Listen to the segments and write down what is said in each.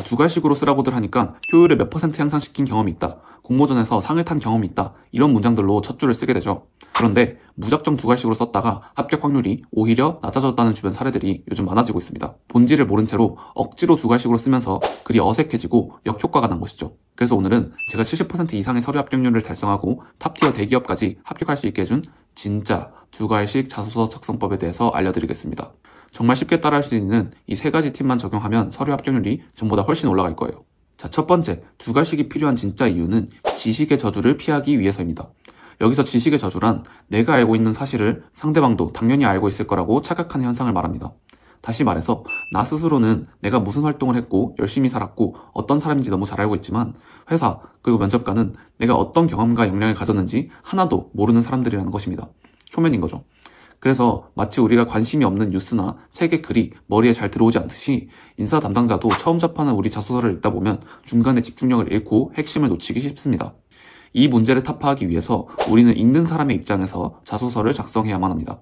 자, 두 갈식으로 쓰라고들 하니까 효율을 몇 % 향상시킨 경험이 있다, 공모전에서 상을 탄 경험이 있다, 이런 문장들로 첫 줄을 쓰게 되죠. 그런데 무작정 두 갈식으로 썼다가 합격 확률이 오히려 낮아졌다는 주변 사례들이 요즘 많아지고 있습니다. 본질을 모른 채로 억지로 두 갈식으로 쓰면서 글이 어색해지고 역효과가 난 것이죠. 그래서 오늘은 제가 70% 이상의 서류 합격률을 달성하고 탑티어 대기업까지 합격할 수 있게 해준 진짜 두 갈식 자소서 작성법에 대해서 알려드리겠습니다. 정말 쉽게 따라할 수 있는 이 세 가지 팁만 적용하면 서류 합격률이 전보다 훨씬 올라갈 거예요. 자, 첫 번째, 두 갈식이 필요한 진짜 이유는 지식의 저주를 피하기 위해서입니다. 여기서 지식의 저주란 내가 알고 있는 사실을 상대방도 당연히 알고 있을 거라고 착각하는 현상을 말합니다. 다시 말해서 나 스스로는 내가 무슨 활동을 했고 열심히 살았고 어떤 사람인지 너무 잘 알고 있지만 회사 그리고 면접관은 내가 어떤 경험과 역량을 가졌는지 하나도 모르는 사람들이라는 것입니다. 초면인 거죠. 그래서 마치 우리가 관심이 없는 뉴스나 책의 글이 머리에 잘 들어오지 않듯이 인사 담당자도 처음 접하는 우리 자소서를 읽다 보면 중간에 집중력을 잃고 핵심을 놓치기 쉽습니다. 이 문제를 타파하기 위해서 우리는 읽는 사람의 입장에서 자소서를 작성해야만 합니다.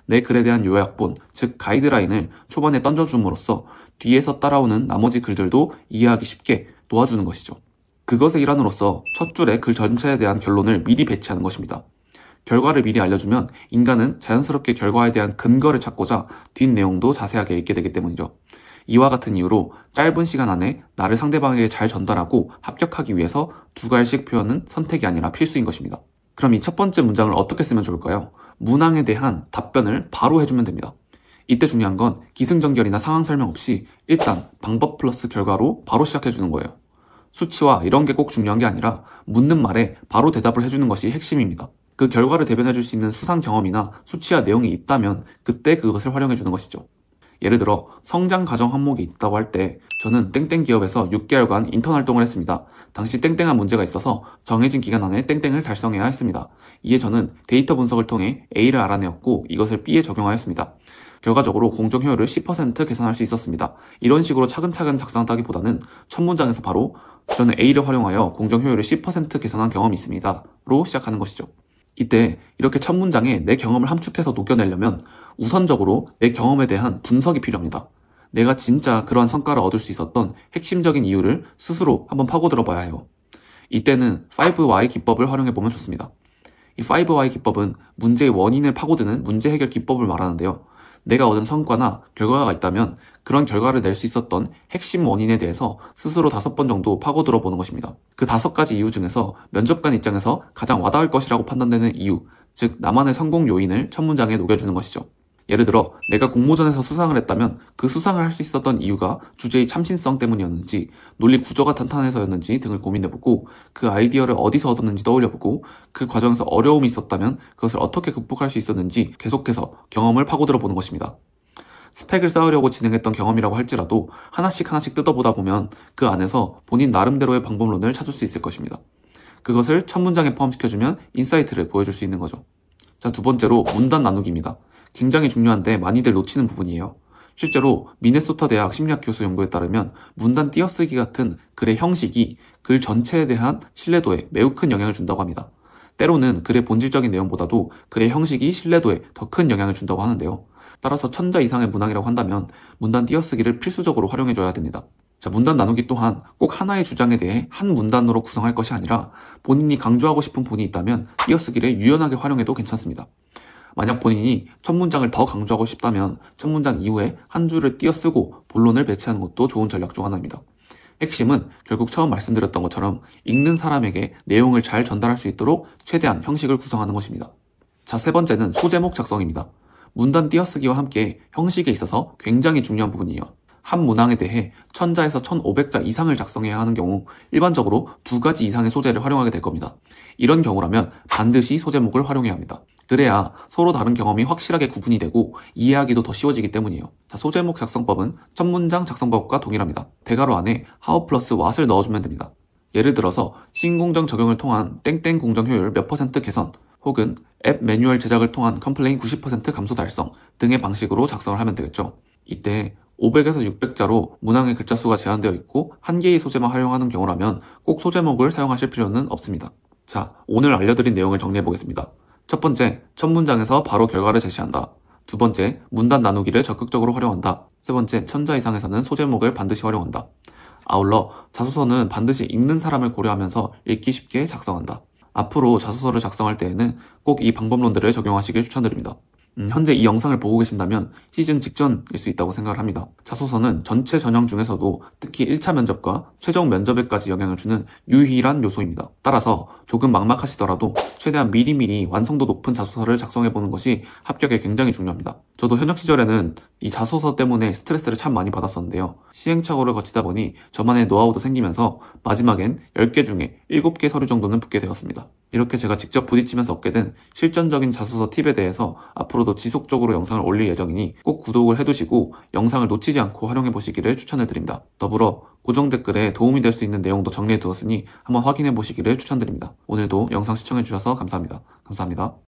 내 글에 대한 요약본, 즉 가이드라인을 초반에 던져줌으로써 뒤에서 따라오는 나머지 글들도 이해하기 쉽게 도와주는 것이죠. 그것의 일환으로서 첫 줄에 글 전체에 대한 결론을 미리 배치하는 것입니다. 결과를 미리 알려주면 인간은 자연스럽게 결과에 대한 근거를 찾고자 뒷내용도 자세하게 읽게 되기 때문이죠. 이와 같은 이유로 짧은 시간 안에 나를 상대방에게 잘 전달하고 합격하기 위해서 두 갈식 표현은 선택이 아니라 필수인 것입니다. 그럼 이 첫 번째 문장을 어떻게 쓰면 좋을까요? 문항에 대한 답변을 바로 해주면 됩니다. 이때 중요한 건 기승전결이나 상황 설명 없이 일단 방법 플러스 결과로 바로 시작해주는 거예요. 수치와 이런 게 꼭 중요한 게 아니라 묻는 말에 바로 대답을 해주는 것이 핵심입니다. 그 결과를 대변해줄 수 있는 수상 경험이나 수치와 내용이 있다면 그때 그것을 활용해주는 것이죠. 예를 들어 성장 과정 항목이 있다고 할 때 저는 땡땡 기업에서 6개월간 인턴 활동을 했습니다. 당시 땡땡한 문제가 있어서 정해진 기간 안에 땡땡을 달성해야 했습니다. 이에 저는 데이터 분석을 통해 A를 알아내었고 이것을 B에 적용하였습니다. 결과적으로 공정 효율을 10% 개선할 수 있었습니다. 이런 식으로 차근차근 작성하기보다는 첫 문장에서 바로 저는 A를 활용하여 공정 효율을 10% 개선한 경험이 있습니다. 로 시작하는 것이죠. 이때 이렇게 첫 문장에 내 경험을 함축해서 녹여내려면 우선적으로 내 경험에 대한 분석이 필요합니다. 내가 진짜 그러한 성과를 얻을 수 있었던 핵심적인 이유를 스스로 한번 파고들어 봐야 해요. 이때는 5Y 기법을 활용해보면 좋습니다. 이 5Y 기법은 문제의 원인을 파고드는 문제 해결 기법을 말하는데요. 내가 얻은 성과나 결과가 있다면 그런 결과를 낼 수 있었던 핵심 원인에 대해서 스스로 5번 정도 파고들어 보는 것입니다. 그 5가지 이유 중에서 면접관 입장에서 가장 와닿을 것이라고 판단되는 이유, 즉 나만의 성공 요인을 첫 문장에 녹여주는 것이죠. 예를 들어 내가 공모전에서 수상을 했다면 그 수상을 할 수 있었던 이유가 주제의 참신성 때문이었는지, 논리 구조가 탄탄해서였는지 등을 고민해보고 그 아이디어를 어디서 얻었는지 떠올려보고 그 과정에서 어려움이 있었다면 그것을 어떻게 극복할 수 있었는지 계속해서 경험을 파고들어 보는 것입니다. 스펙을 쌓으려고 진행했던 경험이라고 할지라도 하나씩 뜯어보다 보면 그 안에서 본인 나름대로의 방법론을 찾을 수 있을 것입니다. 그것을 첫 문장에 포함시켜주면 인사이트를 보여줄 수 있는 거죠. 자, 두 번째로 문단 나누기입니다. 굉장히 중요한데 많이들 놓치는 부분이에요. 실제로 미네소타 대학 심리학 교수 연구에 따르면 문단 띄어쓰기 같은 글의 형식이 글 전체에 대한 신뢰도에 매우 큰 영향을 준다고 합니다. 때로는 글의 본질적인 내용보다도 글의 형식이 신뢰도에 더 큰 영향을 준다고 하는데요. 따라서 1000자 이상의 문항이라고 한다면 문단 띄어쓰기를 필수적으로 활용해줘야 됩니다. 자, 문단 나누기 또한 꼭 하나의 주장에 대해 한 문단으로 구성할 것이 아니라 본인이 강조하고 싶은 본이 있다면 띄어쓰기를 유연하게 활용해도 괜찮습니다. 만약 본인이 첫 문장을 더 강조하고 싶다면 첫 문장 이후에 한 줄을 띄어쓰고 본론을 배치하는 것도 좋은 전략 중 하나입니다. 핵심은 결국 처음 말씀드렸던 것처럼 읽는 사람에게 내용을 잘 전달할 수 있도록 최대한 형식을 구성하는 것입니다. 자, 세 번째는 소제목 작성입니다. 문단 띄어쓰기와 함께 형식에 있어서 굉장히 중요한 부분이에요. 한 문항에 대해 1000자에서 1500자 이상을 작성해야 하는 경우 일반적으로 2가지 이상의 소재를 활용하게 될 겁니다. 이런 경우라면 반드시 소제목을 활용해야 합니다. 그래야 서로 다른 경험이 확실하게 구분이 되고 이해하기도 더 쉬워지기 때문이에요. 자, 소제목 작성법은 첫 문장 작성법과 동일합니다. 대괄호 안에 how 플러스 what을 넣어주면 됩니다. 예를 들어서 신공정 적용을 통한 땡땡 공정 효율 몇 % 개선, 혹은 앱 매뉴얼 제작을 통한 컴플레인 90% 감소 달성 등의 방식으로 작성을 하면 되겠죠. 이때 500에서 600자로 문항의 글자 수가 제한되어 있고 한 개의 소제만 활용하는 경우라면 꼭 소제목을 사용하실 필요는 없습니다. 자, 오늘 알려드린 내용을 정리해 보겠습니다. 첫 번째, 첫 문장에서 바로 결과를 제시한다. 두 번째, 문단 나누기를 적극적으로 활용한다. 세 번째, 1000자 이상에서는 소제목을 반드시 활용한다. 아울러 자소서는 반드시 읽는 사람을 고려하면서 읽기 쉽게 작성한다. 앞으로 자소서를 작성할 때에는 꼭 이 방법론들을 적용하시길 추천드립니다. 현재 이 영상을 보고 계신다면 시즌 직전일 수 있다고 생각을 합니다. 자소서는 전체 전형 중에서도 특히 1차 면접과 최종 면접에까지 영향을 주는 유일한 요소입니다. 따라서 조금 막막하시더라도 최대한 미리미리 완성도 높은 자소서를 작성해보는 것이 합격에 굉장히 중요합니다. 저도 현역 시절에는 이 자소서 때문에 스트레스를 참 많이 받았었는데요. 시행착오를 거치다 보니 저만의 노하우도 생기면서 마지막엔 10개 중에 7개 서류 정도는 붙게 되었습니다. 이렇게 제가 직접 부딪히면서 얻게 된 실전적인 자소서 팁에 대해서 앞으로도 지속적으로 영상을 올릴 예정이니 꼭 구독을 해두시고 영상을 놓치지 않고 활용해 보시기를 추천을 드립니다. 더불어 고정 댓글에 도움이 될 수 있는 내용도 정리해 두었으니 한번 확인해 보시기를 추천드립니다. 오늘도 영상 시청해 주셔서 감사합니다. 감사합니다.